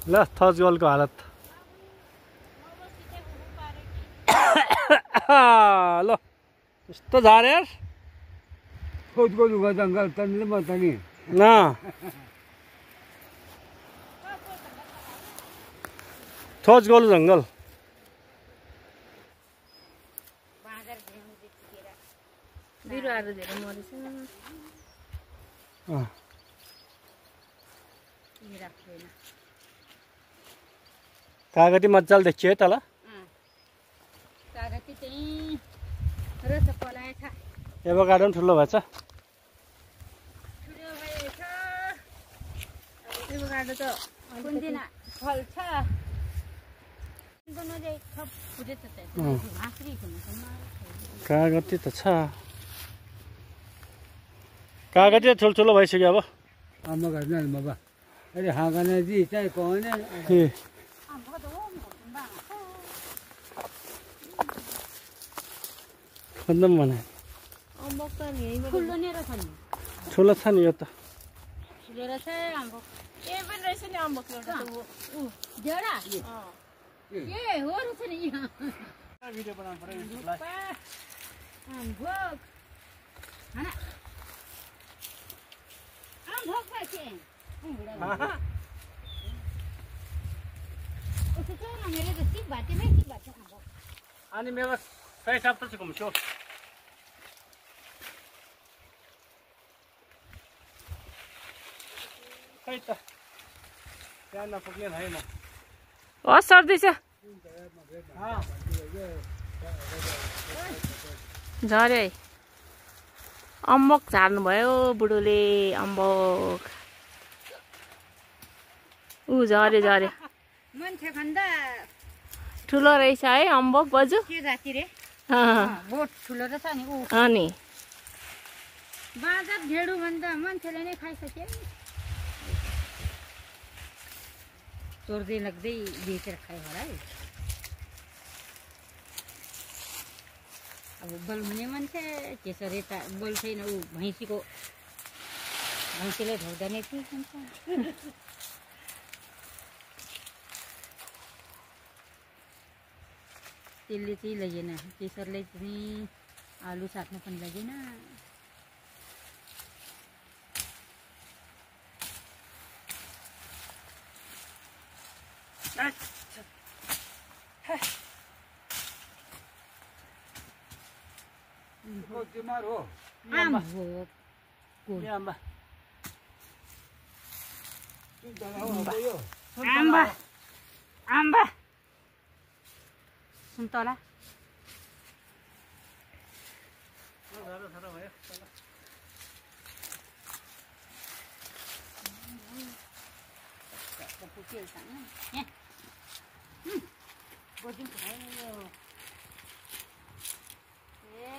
ल थजगलको हालत ल यस्तो झार यार थजगल हुआ जंगल तनले म तनी न थजगल जंगल बिरुवाहरु धेरै मरेछ कागती मजाले देखियो है तल कागती चाहिँ रहेछ पलाएछ एभोकाडो पनि ठुलो भएछ ठुलो भएछ एभोकाडो त कुन दिन फल्छ कागती त छ कागती त ठुल्ठुलो भइसक्यो अब आमा घरमा बाबा अरे हाँगाने जी चाहिँ कहने खन्दम भने अम्बक त ठुलो नै रहेछ नि ठुलो छ नि यो त ठुलो रहेछ अम्बक ए पनि रहेछ नि अम्बक एउटा जरा ए हो रहेछ नि भिडियो बनाउनु पर्यो अम्बक हैन अम्बक पाछे उसको चाहिँ न मेरो त सिप भाटे नै सिप भाटे अम्बक अनि मेरो सही साप्त छ घुम्छु खै त त्यहाँ नपुग्ने भाइ म सर्दैछ झरे अम्बक झार्नु भयो बुढोले अम्बक ऊ झरे झरे मान्छे भन्दा ठुलो रहेछ है अम्बक बजु के जाति रे बोट ठुलो रहेछ नि ऊ अनि बाजा घेडु भन्दा मान्छेले नै खाइसक्यो तोर्दै लाग्दै बेचेर खायो होला है अब बल हुने मान्छे त्यसरी त बल छैन ऊ भैँसीले ढोक्दा नै के हुन्छ त्यसले चाहिँ लगेन केशरले चाहिँ आलु साट्नु पनि लगेन बिमार हो आम्बा सुन्तला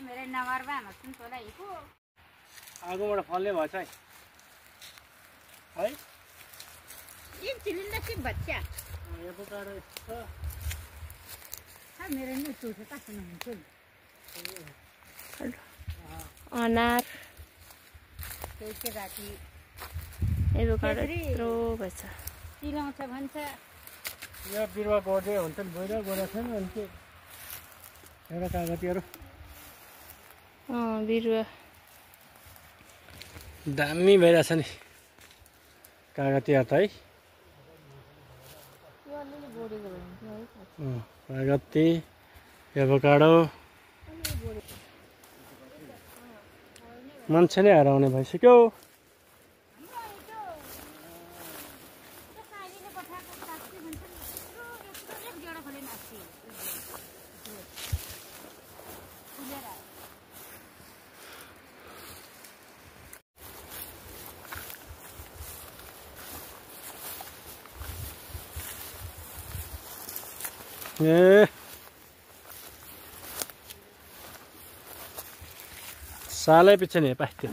मेरै नगरमा सुन्तला हिको आगोबाट फल्ने भएछ है एक चिलिन्दा के बच्चा एभोकाडो छ मेरो नि चोटो तास नहुन्छ अनार के राति एभोकाडो यत्रो भएछ चिलाउँछ भन्छ यो बिरुवा गोड्दै हुन्छ नि गएर गोडा छैन अनि के एउटा कागतीहरू बिरुवा दामी भइरहेछ नि कागतीहरू त है कागती एभोकाडो मान्छे नै हराउने भइसक्यो ए सालै पछि नि पाइथ्यो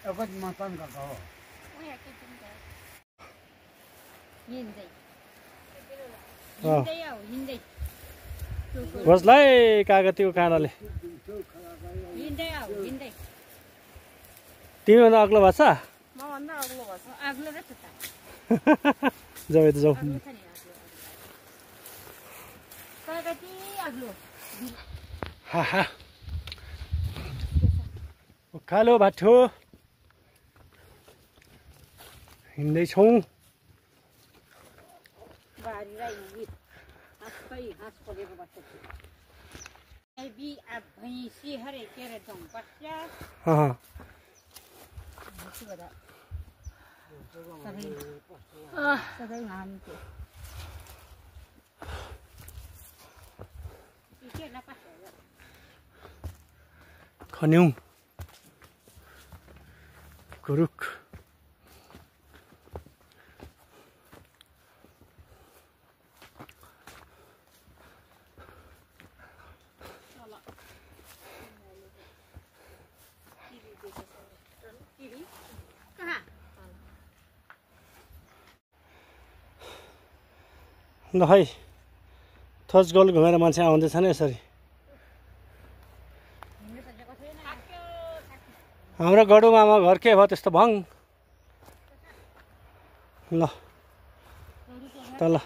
अब मातान का हो बस्लाई कागतीको काँडाले तिमीभन्दा अग्लो भएको छ जाऊ यता जाऊ उकालो बाटो हिँड्दैछौँ खन्यौँ गुरुक ल है थोचगोल घुमेर मान्छे आउँदैछ नि यसरी हाम्रो गडुमामा घर के भयो त्यस्तो भङ ल तल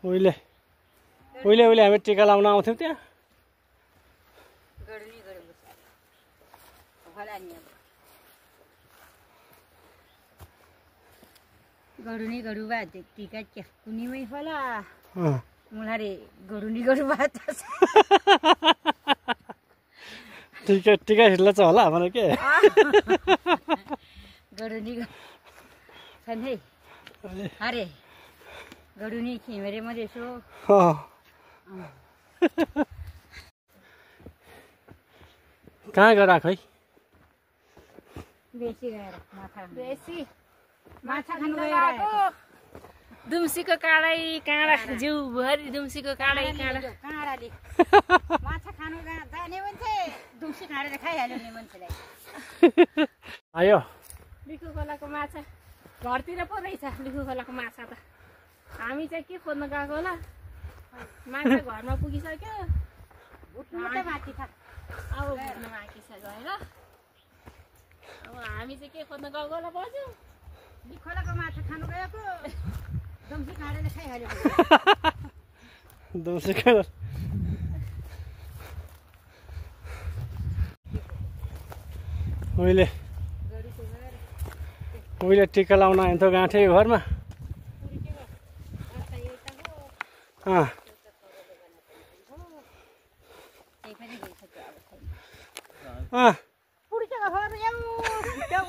उहिले उहिले उहिले हामी टिका लाउन आउँथ्यौँ त्यहाँ गडुनी गडुबा टिका क्या कुनीमै होला मुलारे गडुनी गडुबा टिका टिका हिँड्ला चाहिँ होला भने के गडुनी छन् है अरे गडुनी खिमेरे मैले यसो कहाँ गएर आएको है बेसी गएर बेसी माछा खानु गएको दुम्सीको काँडै काँडा जिउभरि दुम्सीको काँडै काँडा काँडाले माछा खानु जाने मान्छे दुम्सी काँडेर खाइहाल्यो नि मान्छेलाई आयो लिखु खोलाको माछा घरतिर पो रहेछ लिखु खोलाको माछा त हामी चाहिँ के खोज्न गएको होला माछा घरमा पुगिसक्यो भुट्नु मात्रै बाँकी छ अब भुट्नु बाँकी छ गएर अब हामी चाहिँ के खोज्न गएको होला बज्यू खोलाको माछा खानु गएको दुम्सी काँडेर खाइहाल्यो दुम्सी काँडा उहिले टिका लाउन आइन्थ्यो गाँठे घरमा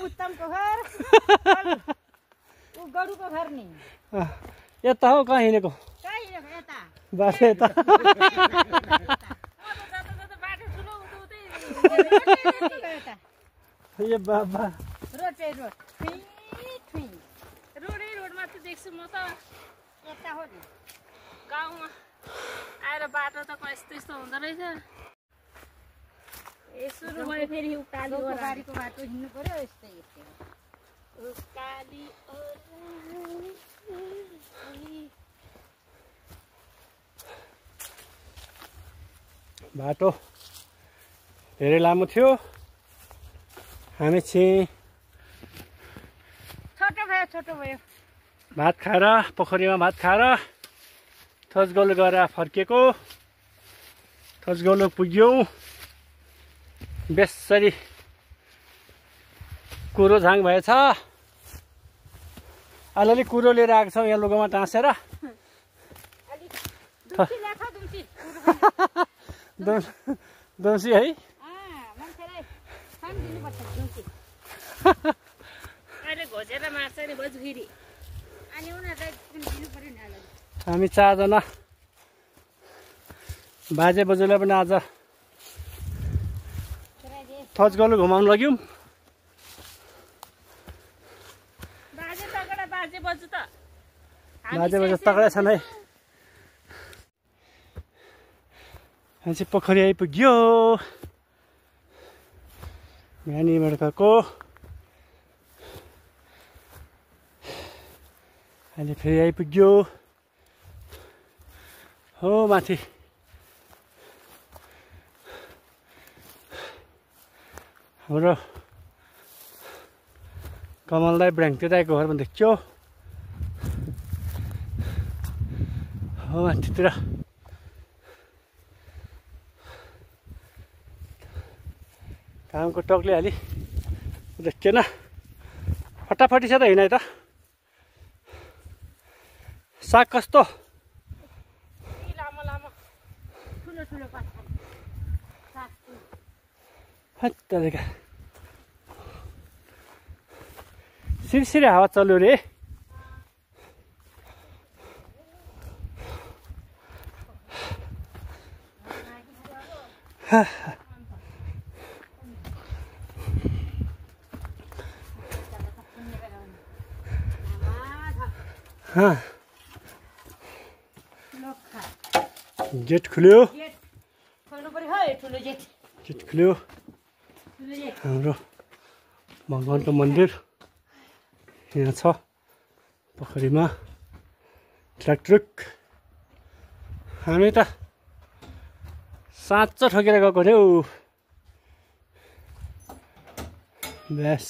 उत्तमको घर गडुको घर नि यता हो कहाँ हिँडेको बाटो यता ए बाबा रोडै रोडमा त देख्छु म त यता हो नि गाउँमा आएर बाटो त यस्तो यस्तो हुँदो रहेछ यसो मैले फेरि उकाली बारीको बाटो हिँड्नु पर्यो यस्तै यस्तै उकाली बाटो धेरै लामो थियो हामी चाहिँ छोटो भयो भात खाएर पोखरीमा भात खाएर थोचगोलो गएर फर्किएको थोचगोलो पुग्यौँ बेसरी कुरो झाङ भएछ अलिअलि कुरो लिएर आएको छौँ यहाँ लुगामा टाँसेर दुम्सी है अहिले घोजेर मार्छ नि बजु फेरि हामी चारजना बाजे बजूलाई पनि आज थोचगोलो घुमाउनु लाग्यौँ बाजे बजु त बाजे बजू तगडा छन् है मान्छे पोखरी आइपुग्यो यहाँनिर गएको अहिले फेरि आइपुग्यो हो माथि हाम्रो कमललाई ब्राङ्के दाइको घर पनि देख्यो हो माथितिर घामको टक्ले हाली देखिएन फटाफटी छ त हिँडाइ त साग कस्तो लामो लामो ठुलो ठुलो हत्तदेखा सिरसिरे हावा चल्यो रे गेट खुल्यो गेट खुल्यो हाम्रो भगवानको मन्दिर यहाँ छ पोखरीमा ट्र्याक हामी त साँच्चो ठकेर गएको थियौ ब्यास